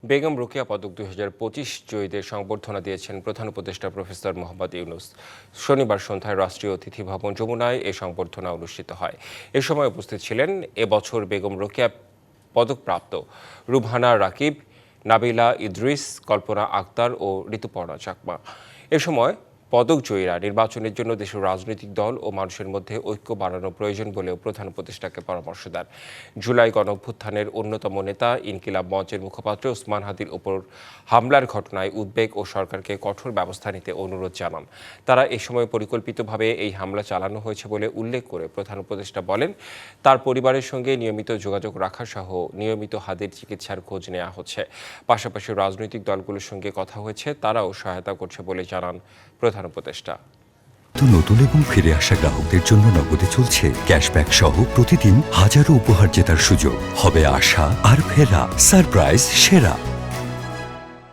বেগম রোকেয়া পদক 2025 জয়ীদের সংবর্ধনা দিয়েছেন প্রধান উপদেষ্টা প্রফেসর মোহাম্মদ ইউনূস। শনিবার সন্ধ্যায় রাষ্ট্রীয় অতিথি ভবন যমুনায় এই সংবর্ধনা অনুষ্ঠিত হয়। এ সময় উপস্থিত ছিলেন এবছর বেগম রোকেয়া পদকপ্রাপ্ত রুবহানা রাকিব, নাবিলা ইদ্রিস, কল্পনা আক্তার ও ঋতুপর্ণা চাকমা। এ সময় পদক জয়ীরা নির্বাচনের জন্য দেশের রাজনৈতিক দল ও মানুষের মধ্যে ঐক্য বাড়ানো প্রয়োজন বলেও প্রধান উপদেষ্টাকে পরামর্শ দেন। জুলাই গণঅভ্যুত্থানের অন্যতম নেতা ইনকিলাব মঞ্চের মুখপাত্র ওসমান হাদির ওপর হামলার ঘটনায় উদ্বেগ ও সরকারকে কঠোর ব্যবস্থা নিতে অনুরোধ জানান। তারা এ সময় পরিকল্পিতভাবে এই হামলা চালানো হয়েছে বলে উল্লেখ করে প্রধান উপদেষ্টা বলেন, তার পরিবারের সঙ্গে নিয়মিত যোগাযোগ রাখা সহ নিয়মিত হাদির চিকিৎসার খোঁজ নেওয়া হচ্ছে। পাশাপাশি রাজনৈতিক দলগুলোর সঙ্গে কথা হয়েছে, তারাও সহায়তা করছে বলে জানান প্রধান উপদেষ্টা। নতুন এবং ফিরে আসা গ্রাহকদের জন্য নগদে চলছে ক্যাশব্যাক সহ প্রতিদিন হাজারো উপহার জেতার সুযোগ। হবে আশা আর ফেরা, সারপ্রাইজ সেরা।